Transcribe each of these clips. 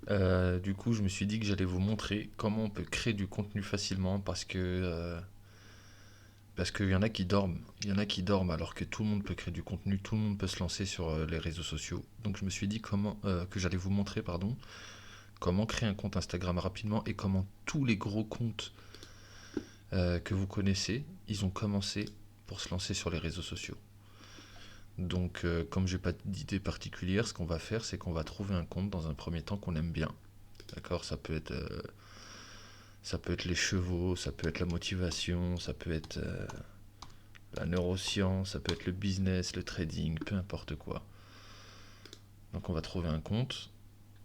Du coup, je me suis dit que j'allais vous montrer comment on peut créer du contenu facilement parce qu'il y en a qui dorment. Il y en a qui dorment alors que tout le monde peut créer du contenu, tout le monde peut se lancer sur les réseaux sociaux. Donc je me suis dit que j'allais vous montrer, pardon, comment créer un compte Instagram rapidement et comment tous les gros comptes que vous connaissez, ils ont commencé pour se lancer sur les réseaux sociaux. Donc, comme j'ai pas d'idée particulière, ce qu'on va faire, c'est qu'on va trouver un compte dans un premier temps qu'on aime bien. D'accord, ça peut être les chevaux, ça peut être la motivation, ça peut être la neuroscience, ça peut être le business, le trading, peu importe quoi. Donc on va trouver un compte,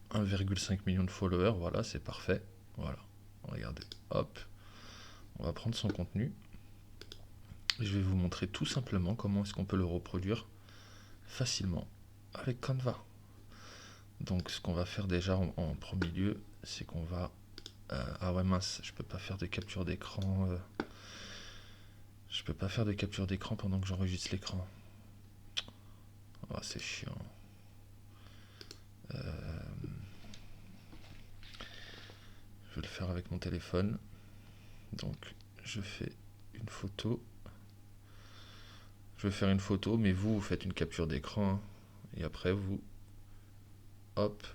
1,5 million de followers, voilà, c'est parfait. Voilà, regardez, hop, on va prendre son contenu. Je vais vous montrer tout simplement comment est-ce qu'on peut le reproduire facilement avec Canva. Donc ce qu'on va faire déjà en premier lieu, c'est qu'on va... ah ouais mince, je peux pas faire de capture d'écran. Je peux pas faire de capture d'écran pendant que j'enregistre l'écran. Ah, c'est chiant. Je vais le faire avec mon téléphone. Donc je fais une photo. Je vais faire une photo, mais vous faites une capture d'écran, hein. Et après vous, hop,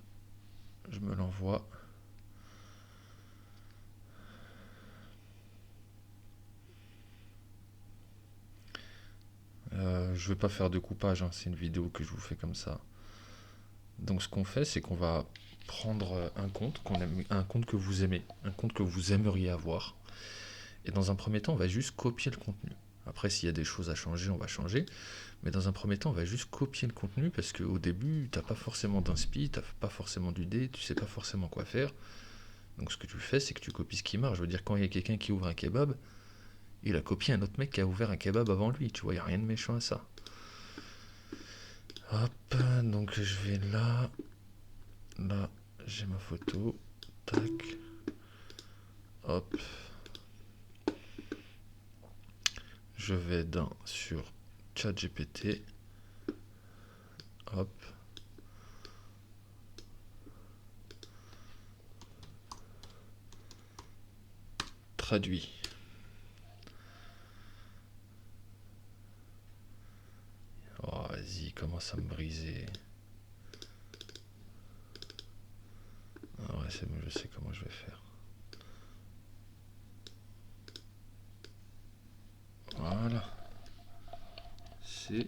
je me l'envoie. Je vais pas faire de coupage, hein, c'est une vidéo que je vous fais comme ça. Donc ce qu'on fait, c'est qu'on va prendre un compte qu'on aime, un compte que vous aimez, un compte que vous aimeriez avoir. Et dans un premier temps, on va juste copier le contenu. Après, s'il y a des choses à changer, on va changer. Mais dans un premier temps, on va juste copier le contenu parce qu'au début, t'as pas forcément d'inspi, t'as pas forcément d'idée, tu sais pas forcément quoi faire. Donc ce que tu fais, c'est que tu copies ce qui marche. Je veux dire, quand il y a quelqu'un qui ouvre un kebab, il a copié un autre mec qui a ouvert un kebab avant lui. Tu vois, il n'y a rien de méchant à ça. Hop, donc je vais là. Là, j'ai ma photo. Tac. Hop. Je vais sur ChatGPT. Hop. Traduit. Oh, vas-y, commence à me briser. Ah ouais, c'est bon, je sais comment je vais faire. Voilà. C'est...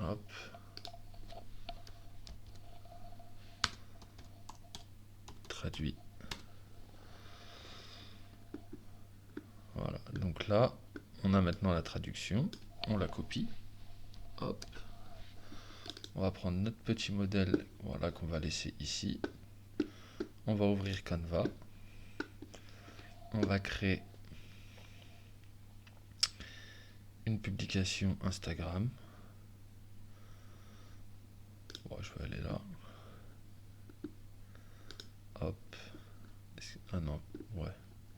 Hop. Traduit. Voilà. Donc là, on a maintenant la traduction. On la copie. Hop. On va prendre notre petit modèle, voilà, qu'on va laisser ici. On va ouvrir Canva. On va créer une publication Instagram. Bon, je vais aller là. Hop. Ah non, ouais.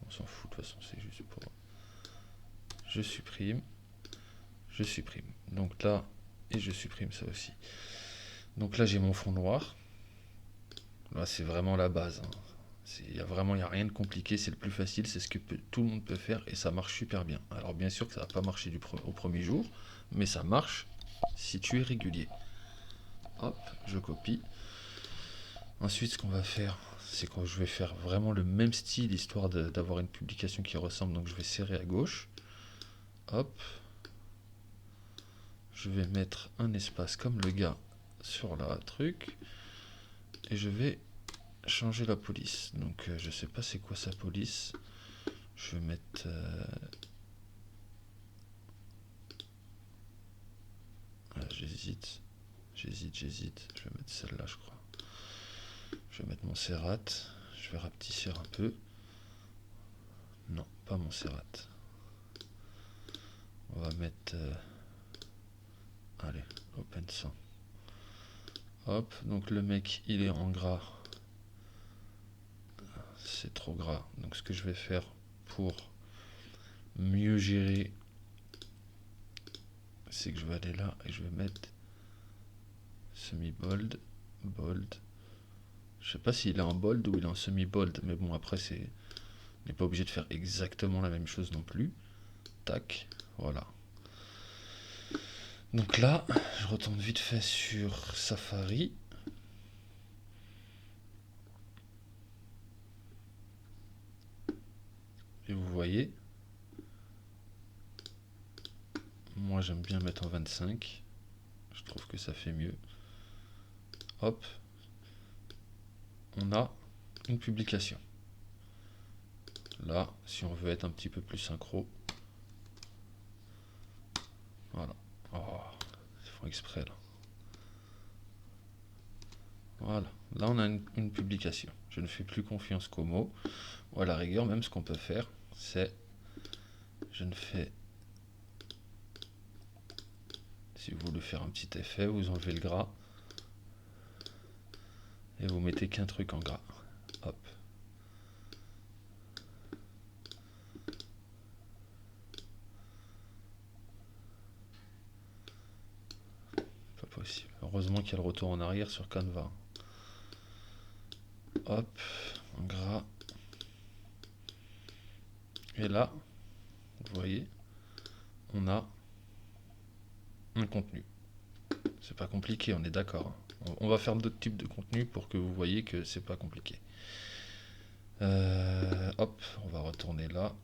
On s'en fout, de toute façon, c'est juste pour... Je supprime. Je supprime. Donc là, et je supprime ça aussi. Donc là, j'ai mon fond noir. Là, c'est vraiment la base, hein. Il y a rien de compliqué, c'est le plus facile, c'est ce que tout le monde peut faire et ça marche super bien. Alors bien sûr que ça va pas marcher au premier jour, mais ça marche si tu es régulier. Hop, je copie. Ensuite, ce qu'on va faire, c'est que je vais faire vraiment le même style, histoire d'avoir une publication qui ressemble. Donc je vais serrer à gauche. Hop. Je vais mettre un espace comme le gars sur la truc. Et je vais changer la police. Donc je sais pas c'est quoi sa police. Je vais mettre... j'hésite. J'hésite. Je vais mettre celle-là, je crois. Je vais mettre mon serrat. Je vais rapetisser un peu. Non, pas mon serrat. On va mettre... allez, open 100. Hop, donc le mec, il est en gras. C'est trop gras. Donc ce que je vais faire pour mieux gérer, c'est que je vais aller là et je vais mettre semi-bold, bold, Je sais pas s'il est en bold ou il est en semi-bold, mais bon, après, on n'est pas obligé de faire exactement la même chose non plus. Tac, voilà. Donc là, je retourne vite fait sur Safari. Et vous voyez, moi j'aime bien mettre en 25. Je trouve que ça fait mieux. Hop, on a une publication. Là, si on veut être un petit peu plus synchro, voilà. Oh, ils font exprès là. Voilà, là on a une publication. Je ne fais plus confiance qu'aux mots. Ou à la rigueur, même ce qu'on peut faire, c'est je ne fais. Si vous voulez faire un petit effet, vous enlevez le gras et vous mettez qu'un truc en gras. Hop. Pas possible. Heureusement qu'il y a le retour en arrière sur Canva. Hop, en gras. Et là, vous voyez, on a un contenu. C'est pas compliqué, on est d'accord. On va faire d'autres types de contenus pour que vous voyez que c'est pas compliqué. Hop, on va retourner là.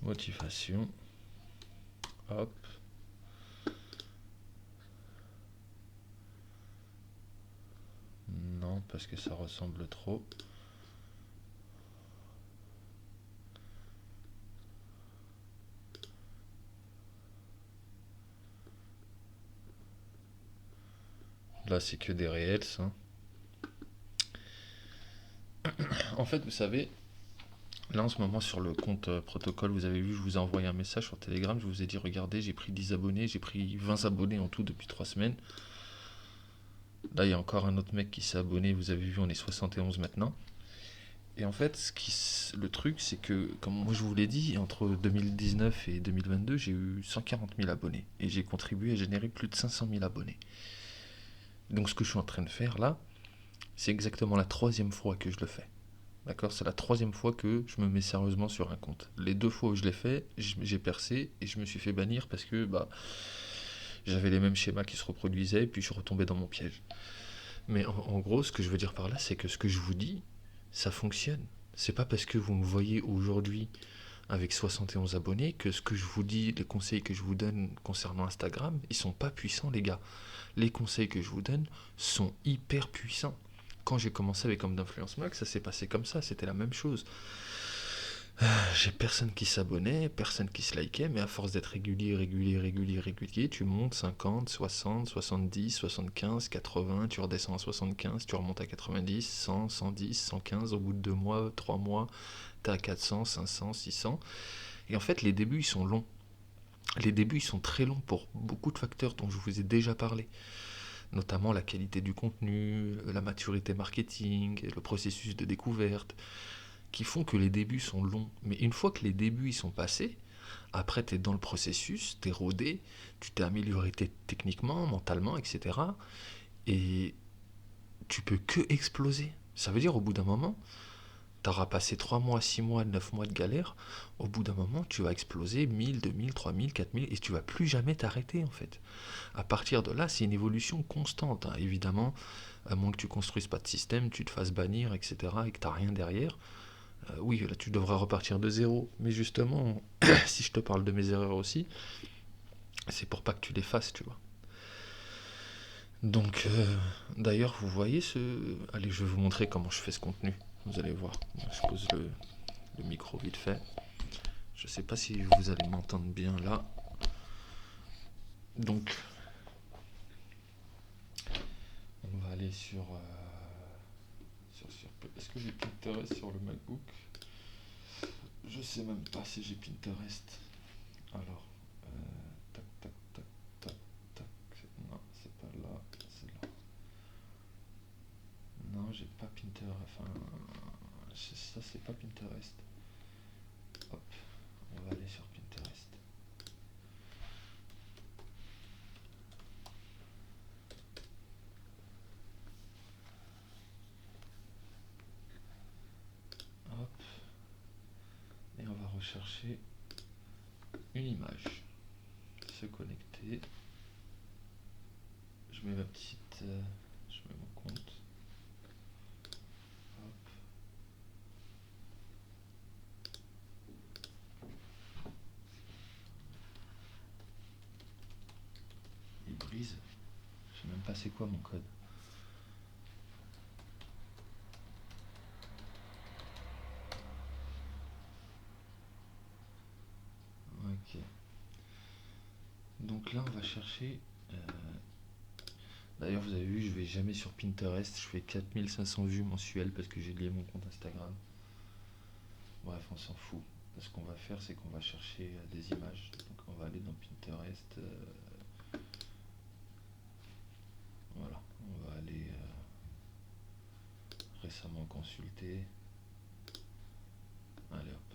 Motivation. Hop. Non, parce que ça ressemble trop. Là, c'est que des réels, ça. En fait, vous savez, là en ce moment sur le compte protocole, vous avez vu, je vous ai envoyé un message sur Telegram, je vous ai dit, regardez, j'ai pris 10 abonnés, j'ai pris 20 abonnés en tout depuis 3 semaines. Là, il y a encore un autre mec qui s'est abonné, vous avez vu, on est 71 maintenant. Et en fait, le truc, c'est que, comme moi je vous l'ai dit, entre 2019 et 2022, j'ai eu 140 000 abonnés. Et j'ai contribué à générer plus de 500 000 abonnés. Donc ce que je suis en train de faire là, c'est exactement la troisième fois que je le fais. D'accord? C'est la troisième fois que je me mets sérieusement sur un compte. Les deux fois où je l'ai fait, j'ai percé et je me suis fait bannir parce que j'avais les mêmes schémas qui se reproduisaient et puis je suis retombé dans mon piège. Mais en gros, ce que je veux dire par là, c'est que ce que je vous dis, ça fonctionne. C'est pas parce que vous me voyez aujourd'hui avec 71 abonnés que ce que je vous dis, les conseils que je vous donne concernant Instagram, ils sont pas puissants, les gars. Les conseils que je vous donne sont hyper puissants. Quand j'ai commencé avec Homme d'Influence Max, ça s'est passé comme ça, c'était la même chose. J'ai personne qui s'abonnait, personne qui se likait, mais à force d'être régulier, tu montes 50, 60, 70, 75, 80, tu redescends à 75, tu remontes à 90, 100, 110, 115, au bout de 2 mois, 3 mois, t'es à 400, 500, 600. Et en fait, les débuts, ils sont longs. Les débuts, ils sont très longs pour beaucoup de facteurs dont je vous ai déjà parlé, notamment la qualité du contenu, la maturité marketing, le processus de découverte, qui font que les débuts sont longs. Mais une fois que les débuts ils sont passés, après tu es dans le processus, tu es rodé, tu t'es amélioré techniquement, mentalement, etc. Et tu peux que exploser. Ça veut dire au bout d'un moment, tu auras passé 3 mois, 6 mois, 9 mois de galère, au bout d'un moment tu vas exploser 1000, 2000, 3000, 4000 et tu vas plus jamais t'arrêter en fait. À partir de là, c'est une évolution constante, hein. Évidemment, à moins que tu construises pas de système, tu te fasses bannir, etc. et que tu n'as rien derrière. Oui, là tu devras repartir de zéro. Mais justement, si je te parle de mes erreurs aussi, c'est pour pas que tu les fasses, tu vois. Donc, d'ailleurs, vous voyez ce. Allez, je vais vous montrer comment je fais ce contenu. Vous allez voir. Je pose le micro vite fait. Je sais pas si vous allez m'entendre bien là. Donc, on va aller sur. Est-ce que j'ai Pinterest sur le MacBook? Je sais même pas si j'ai Pinterest. Alors, tac, tac, tac, tac, tac. Non, c'est pas là, c'est là. Non, j'ai pas Pinterest. Enfin, ça, c'est pas Pinterest. Hop, on va aller sur Pinterest. chercher une image. Se connecter. Je mets ma petite... je mets mon compte. Hop. Il brise. Je sais même pas c'est quoi mon code. Ok. Donc là on va chercher... D'ailleurs vous avez vu, je vais jamais sur Pinterest, je fais 4500 vues mensuelles parce que j'ai lié mon compte Instagram. Bref, on s'en fout. Ce qu'on va faire, c'est qu'on va chercher des images. Donc on va aller dans Pinterest. Voilà, on va aller récemment consulter. Allez hop.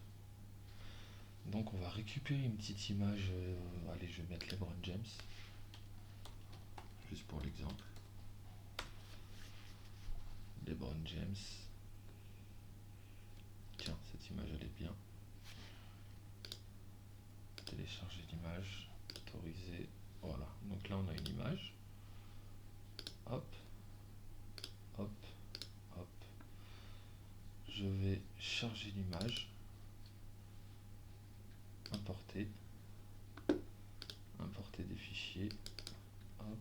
Donc on va récupérer une petite image. Allez, je vais mettre LeBron James. Juste pour l'exemple. LeBron James. Tiens, cette image elle est bien. Télécharger l'image. Autoriser. Voilà. Donc là on a une image. Hop. Hop. Hop. Je vais charger l'image. Importer. Importer des fichiers. Hop.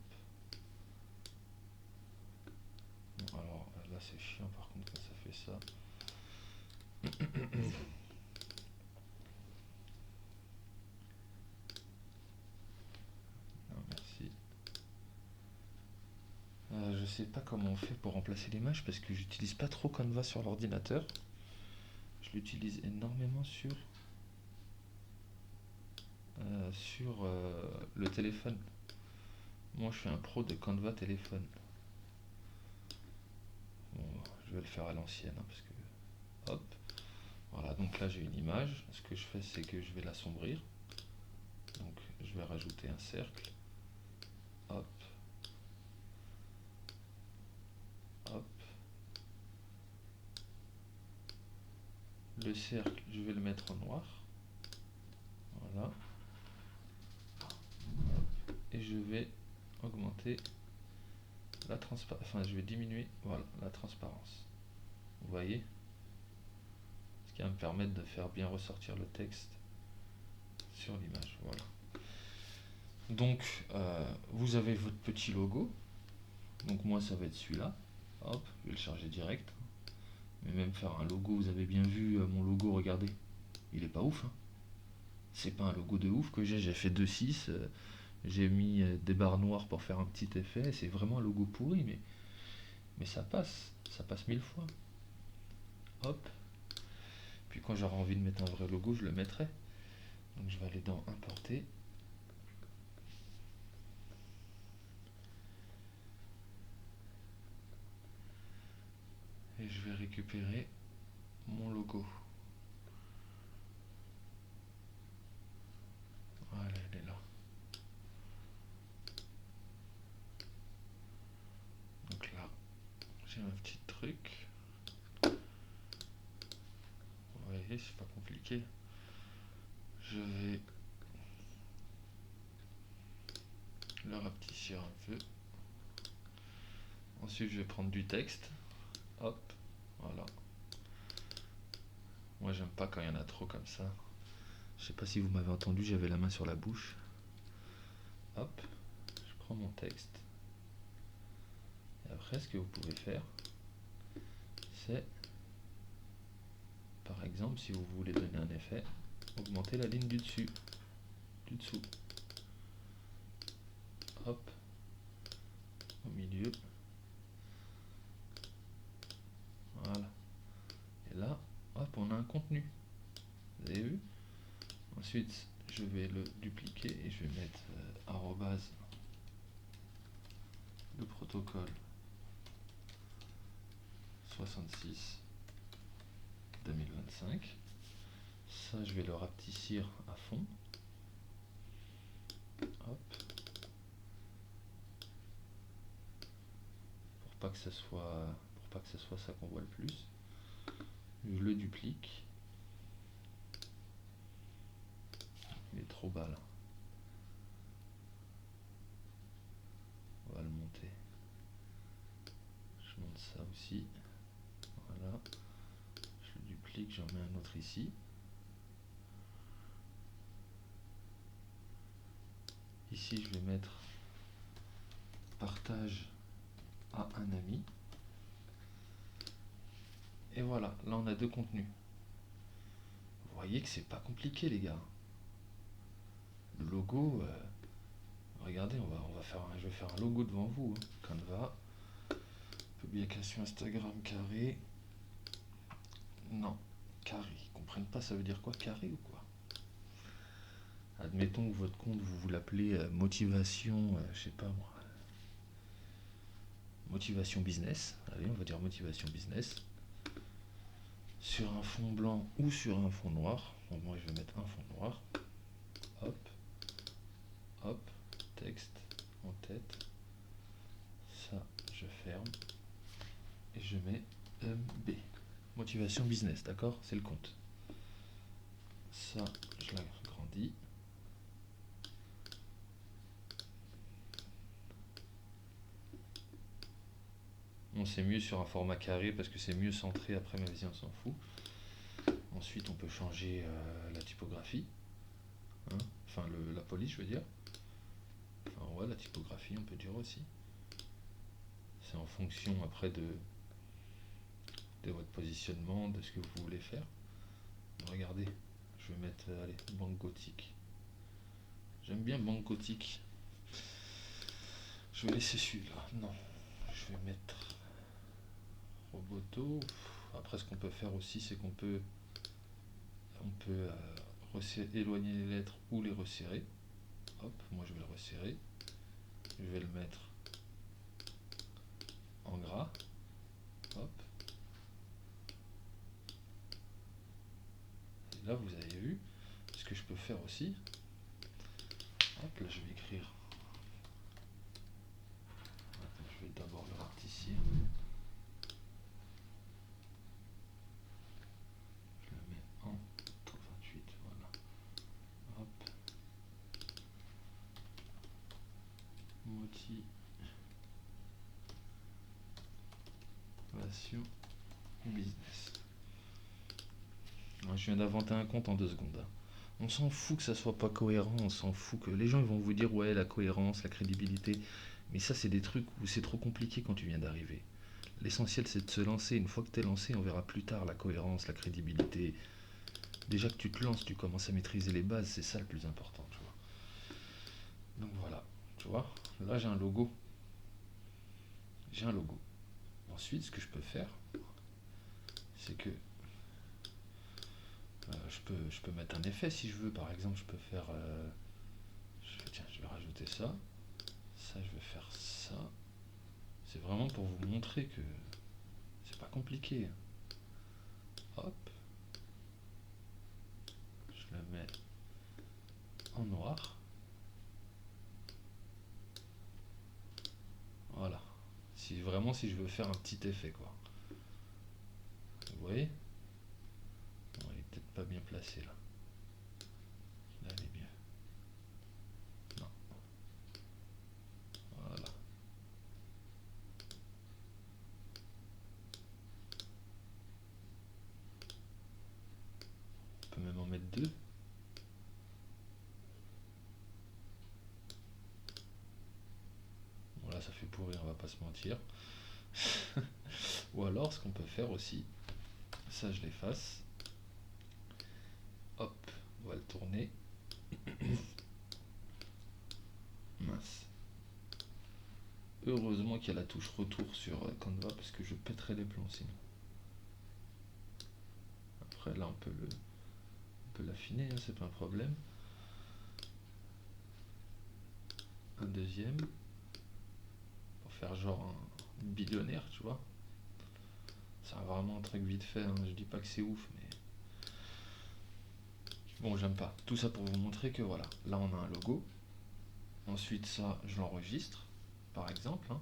Bon, alors là c'est chiant par contre quand ça fait ça. Non, merci. Je sais pas comment on fait pour remplacer l'image parce que j'utilise pas trop Canva sur l'ordinateur. Je l'utilise énormément sur le téléphone. Moi je suis un pro de Canva téléphone. Bon, je vais le faire à l'ancienne hein, parce que hop. Voilà, donc là j'ai une image. Ce que je fais c'est que je vais l'assombrir. Donc je vais rajouter un cercle. Hop. Hop. Le cercle, je vais le mettre en noir. Voilà. Hop. Et je vais augmenter la transparence. Enfin, je vais diminuer voilà, la transparence. Vous voyez? Ce qui va me permettre de faire bien ressortir le texte sur l'image. Voilà. Donc, vous avez votre petit logo. Donc moi, ça va être celui-là. Hop, je vais le charger direct. Mais même faire un logo, vous avez bien vu mon logo, regardez. Il est pas ouf. Hein. C'est pas un logo de ouf que j'ai fait 2.6. J'ai mis des barres noires pour faire un petit effet. C'est vraiment un logo pourri, mais ça passe. Ça passe 1000 fois. Hop. Puis quand j'aurai envie de mettre un vrai logo, je le mettrai. Donc je vais aller dans Importer. Et je vais récupérer mon logo. Voilà, elle est là. Donc là, j'ai un petit truc. Vous voyez, c'est pas compliqué. Je vais le rapetisser un peu. Ensuite, je vais prendre du texte. Hop, voilà. Moi, j'aime pas quand il y en a trop comme ça. Je sais pas si vous m'avez entendu, j'avais la main sur la bouche. Hop, je prends mon texte. Et après, ce que vous pouvez faire, c'est, par exemple, si vous voulez donner un effet, augmenter la ligne du dessus, du dessous. Hop, au milieu. Voilà. Et là, hop, on a un contenu. Vous avez vu? Ensuite, je vais le dupliquer et je vais mettre arrobase le protocole 66 2025. Ça, je vais le rapetissir à fond. Hop. Pour pas que ça soit ça qu'on voit le plus. Je le duplique. trop bas là. On va le monter. Je monte ça aussi. Voilà. Je le duplique, j'en mets un autre ici. Ici, je vais mettre partage à un ami. Et voilà, là on a deux contenus. Vous voyez que c'est pas compliqué les gars. Le logo, regardez, je vais faire un logo devant vous. Canva, publication Instagram carré. Non, carré. Ils comprennent pas, ça veut dire quoi carré ou quoi? Admettons que votre compte, vous l'appelez motivation, je sais pas moi, motivation business. Allez, on va dire motivation business. Sur un fond blanc ou sur un fond noir. Donc moi je vais mettre un fond noir. Hop, hop, texte en tête. Ça, je ferme. Et je mets B. Motivation business, d'accord? C'est le compte. Ça, je l'agrandis. Bon, c'est mieux sur un format carré parce que c'est mieux centré. Après, ma vision, on s'en fout. Ensuite, on peut changer la typographie. Hein, enfin, la police, je veux dire. Enfin, ouais, la typographie, on peut dire aussi. C'est en fonction après de votre positionnement, de ce que vous voulez faire. Regardez, je vais mettre, allez, banque gothique. J'aime bien banque gothique. Je vais laisser celui-là. Non, je vais mettre Roboto. Après, ce qu'on peut faire aussi, c'est qu'on peut, éloigner les lettres ou les resserrer. Hop, moi je vais le resserrer. Je vais le mettre en gras. Hop. Et là, vous avez vu ce que je peux faire aussi. Hop, là, je vais écrire. Attends, je vais d'abord le rapetisser. Je le mets en 28, voilà. Hop. Motivation business. Alors, je viens d'inventer un compte en 2 secondes. On s'en fout que ça soit pas cohérent, on s'en fout que les gens ils vont vous dire ouais la cohérence, la crédibilité, mais ça c'est des trucs où c'est trop compliqué quand tu viens d'arriver. L'essentiel c'est de se lancer, une fois que tu es lancé, on verra plus tard la cohérence, la crédibilité. Déjà que tu te lances, tu commences à maîtriser les bases, c'est ça le plus important, tu vois. Donc voilà, tu vois, là j'ai un logo. J'ai un logo. Ensuite, ce que je peux faire, c'est que je peux mettre un effet si je veux. Par exemple, je peux faire. Tiens, je vais rajouter ça. Ça, je vais faire ça. C'est vraiment pour vous montrer que c'est pas compliqué. Hop. Je le mets en noir. Voilà. Si je veux faire un petit effet, quoi. Vous voyez? Bon, il est peut-être pas bien placé là. Là, il est mieux. Non. Voilà. On peut même en mettre 2. Bon, là, ça fait pourrir, on va pas se mentir. Ou alors, ce qu'on peut faire aussi, ça je l'efface. Hop, on va le tourner. Mince. Heureusement qu'il y a la touche retour sur Canva parce que je pèterais les plombs sinon. Après là on peut l'affiner, hein, c'est pas un problème. Un deuxième. Pour faire genre un billionnaire, tu vois. C'est vraiment un truc vite fait, hein. Je dis pas que c'est ouf, mais. Bon, j'aime pas. Tout ça pour vous montrer que voilà, là on a un logo. Ensuite ça, je l'enregistre, par exemple. Hein.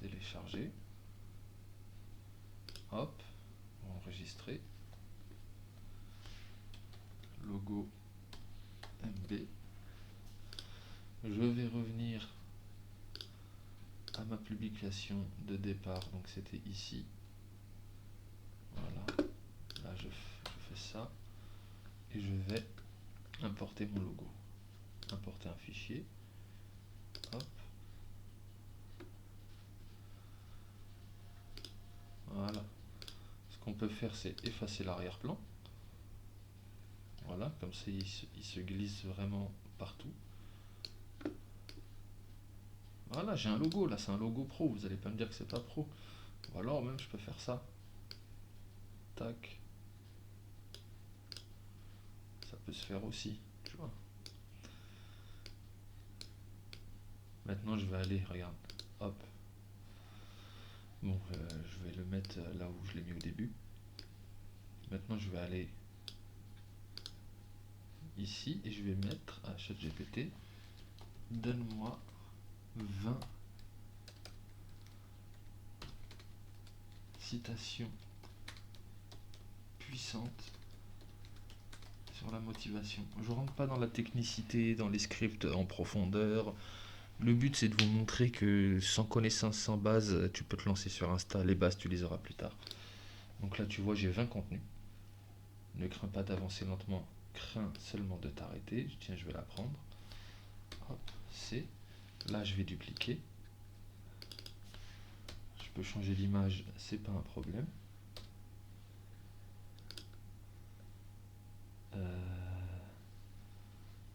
Télécharger. Hop, enregistrer. Logo MB. Je vais revenir à ma publication de départ, donc c'était ici. Voilà, là je fais ça et je vais importer mon logo. Importer un fichier. Hop. Voilà. Ce qu'on peut faire, c'est effacer l'arrière-plan. Voilà, comme ça il se glisse vraiment partout. Voilà, j'ai un logo, là c'est un logo pro, vous allez pas me dire que c'est pas pro. Ou alors même je peux faire ça. Tac. Ça peut se faire aussi, tu vois. Maintenant je vais aller, regarde, hop. Bon, je vais le mettre là où je l'ai mis au début. Maintenant je vais aller ici et je vais mettre à ChatGPT, donne-moi 20 citations puissantes sur la motivation. Je rentre pas dans la technicité, dans les scripts en profondeur. Le but c'est de vous montrer que sans connaissance, sans base, tu peux te lancer sur Insta. Les bases tu les auras plus tard. Donc là tu vois j'ai 20 contenus. Ne crains pas d'avancer lentement, crains seulement de t'arrêter. Tiens, je vais la prendre. Hop, c'est. Là je vais dupliquer. Je peux changer l'image, c'est pas un problème.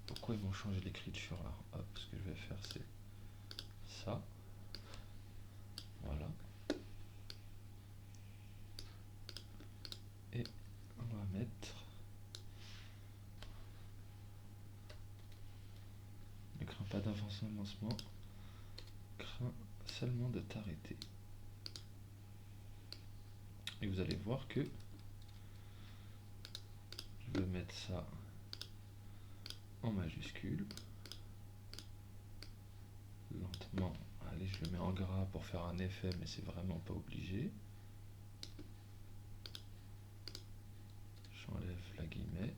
Pourquoi ils m'ont changé l'écriture là? Hop, ce que je vais faire c'est ça. Voilà. Et on va mettre. Ne crains pas d'avancer lentement, crains seulement de t'arrêter. Et vous allez voir que je vais mettre ça en majuscule. Lentement. Allez, je le mets en gras pour faire un effet, mais c'est vraiment pas obligé. J'enlève la guillemets.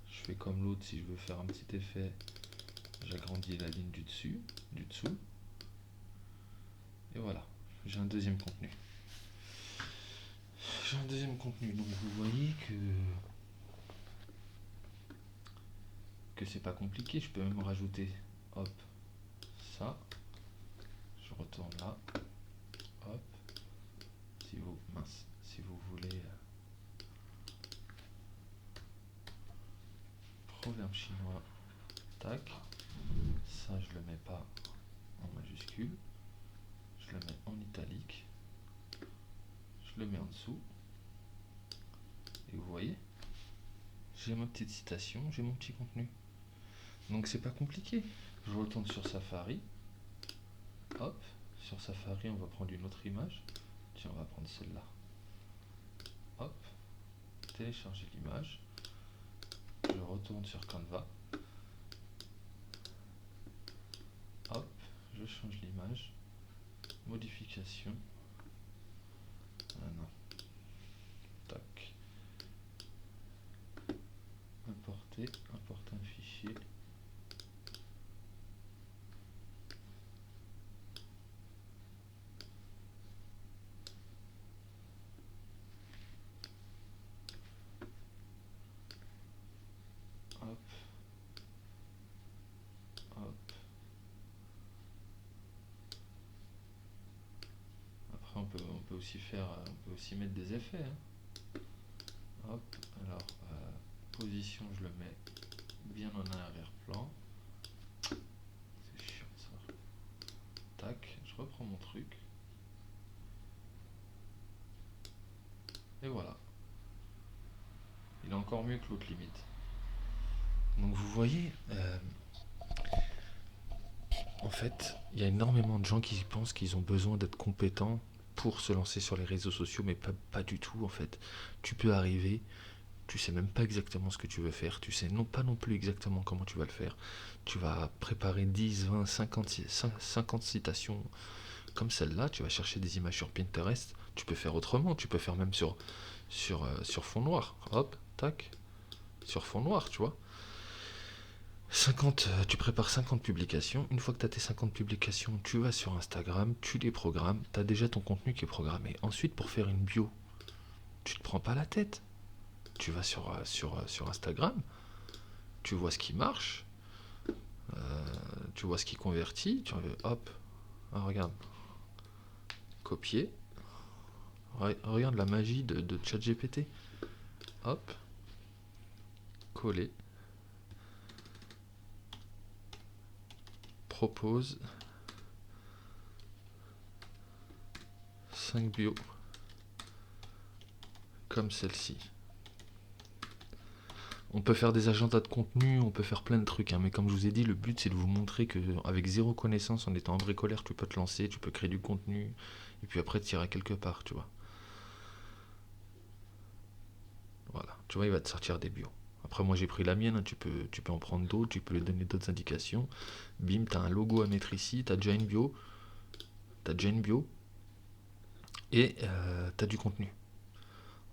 Je fais comme l'autre, si je veux faire un petit effet, j'agrandis la ligne du dessous. Et voilà, j'ai un deuxième contenu. Donc vous voyez que c'est pas compliqué. Je peux même rajouter, hop, ça. Je retourne là, hop. Si vous voulez proverbe chinois, tac. Ça je le mets pas en majuscule, je le mets en italique, je le mets en dessous. Et vous voyez, j'ai ma petite citation, j'ai mon petit contenu. Donc c'est pas compliqué. Je retourne sur Safari. Hop, sur Safari on va prendre une autre image. Tiens, on va prendre celle-là. Hop, télécharger l'image. Je retourne sur Canva. Hop, je change l'image. Modification. Ah non. Tac. Importer un fichier. Hop. Hop. Après on peut aussi faire, on peut aussi mettre des effets. Hein. Hop. Alors position, je le mets bien en arrière-plan. C'est chiant ça. Tac, je reprends mon truc. Et voilà. Il est encore mieux que l'autre limite. Donc vous voyez, en fait, il y a énormément de gens qui pensent qu'ils ont besoin d'être compétents pour se lancer sur les réseaux sociaux, mais pas du tout en fait. Tu peux arriver, tu sais même pas exactement ce que tu veux faire, tu sais pas non plus exactement comment tu vas le faire. Tu vas préparer 10, 20, 50 citations comme celle-là, tu vas chercher des images sur Pinterest, tu peux faire autrement, tu peux faire même sur fond noir. Hop, tac, sur fond noir, tu vois. Tu prépares 50 publications. Une fois que tu as tes 50 publications, tu vas sur Instagram, tu les programmes. Tu as déjà ton contenu qui est programmé. Ensuite, pour faire une bio, tu te prends pas la tête. Tu vas sur Instagram, tu vois ce qui marche, tu vois ce qui convertit. Hop, regarde, copier. Regarde la magie de ChatGPT. Hop, coller. Propose 5 bios comme celle-ci. On peut faire des agendas de contenu, on peut faire plein de trucs, hein, mais comme je vous ai dit, le but c'est de vous montrer qu'avec zéro connaissance, en étant un bricoleur, tu peux te lancer, tu peux créer du contenu, et puis après tu iras quelque part, tu vois. Voilà, tu vois, il va te sortir des bios. Après, moi j'ai pris la mienne, hein, tu peux en prendre d'autres, tu peux lui donner d'autres indications. Bim, tu as un logo à mettre ici, tu as déjà une bio, et tu as du contenu.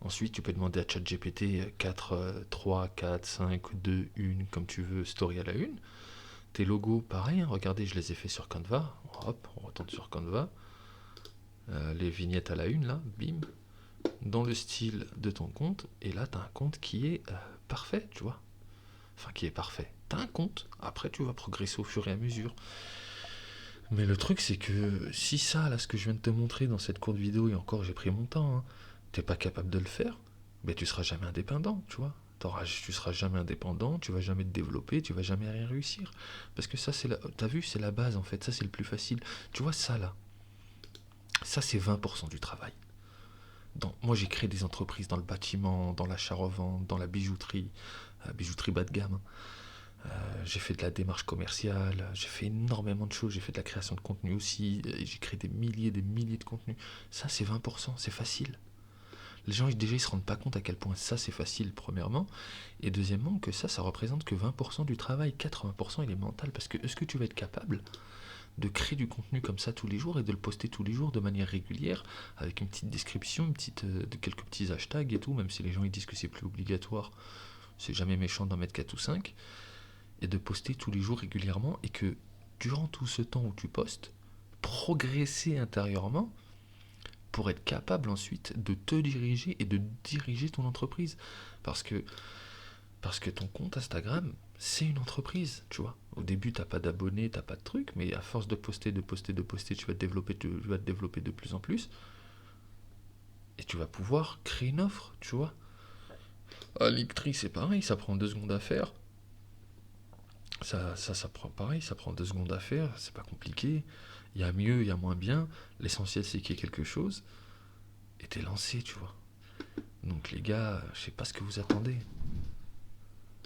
Ensuite, tu peux demander à ChatGPT 4, 3, 4, 5, 2, 1, comme tu veux, story à la une. Tes logos, pareil, hein, regardez, je les ai fait sur Canva. Hop, on retourne sur Canva. Les vignettes à la une, là, bim. Dans le style de ton compte. Et là, tu as un compte qui est parfait, tu vois. Enfin, qui est parfait. Tu as un compte. Après, tu vas progresser au fur et à mesure. Mais le truc, c'est que si ça, là, ce que je viens de te montrer dans cette courte vidéo, et encore, j'ai pris mon temps, hein, t'es pas capable de le faire, mais tu seras jamais indépendant, tu vois. Tu seras jamais indépendant, tu vas jamais te développer, tu vas jamais rien réussir. Parce que ça, t'as vu, c'est la base en fait, ça c'est le plus facile. Tu vois, ça là, ça c'est 20% du travail. Moi j'ai créé des entreprises dans le bâtiment, dans l'achat-revente, dans la bijouterie, bijouterie bas de gamme, hein. J'ai fait de la démarche commerciale, j'ai fait énormément de choses, j'ai fait de la création de contenu aussi, j'ai créé des milliers de contenus. Ça c'est 20%, c'est facile. Les gens déjà ils se rendent pas compte à quel point ça c'est facile premièrement, et deuxièmement que ça représente que 20% du travail, 80% il est mental, parce que est-ce que tu vas être capable de créer du contenu comme ça tous les jours et de le poster tous les jours de manière régulière, avec une petite description, de quelques petits hashtags et tout, même si les gens ils disent que c'est plus obligatoire, c'est jamais méchant d'en mettre 4 ou 5, et de poster tous les jours régulièrement, et que durant tout ce temps où tu postes, progresser intérieurement pour être capable ensuite de te diriger et de diriger ton entreprise. Parce que, parce que ton compte Instagram, c'est une entreprise, tu vois. Au début, t'as pas d'abonnés, t'as pas de trucs, mais à force de poster, tu vas te développer de plus en plus. Et tu vas pouvoir créer une offre, tu vois. À Linktree, c'est pareil, ça prend 2 secondes à faire. Ça prend pareil, ça prend 2 secondes à faire, c'est pas compliqué. Il y a mieux, il y a moins bien. L'essentiel, c'est qu'il y ait quelque chose. Et t'es lancé, tu vois. Donc les gars, je sais pas ce que vous attendez.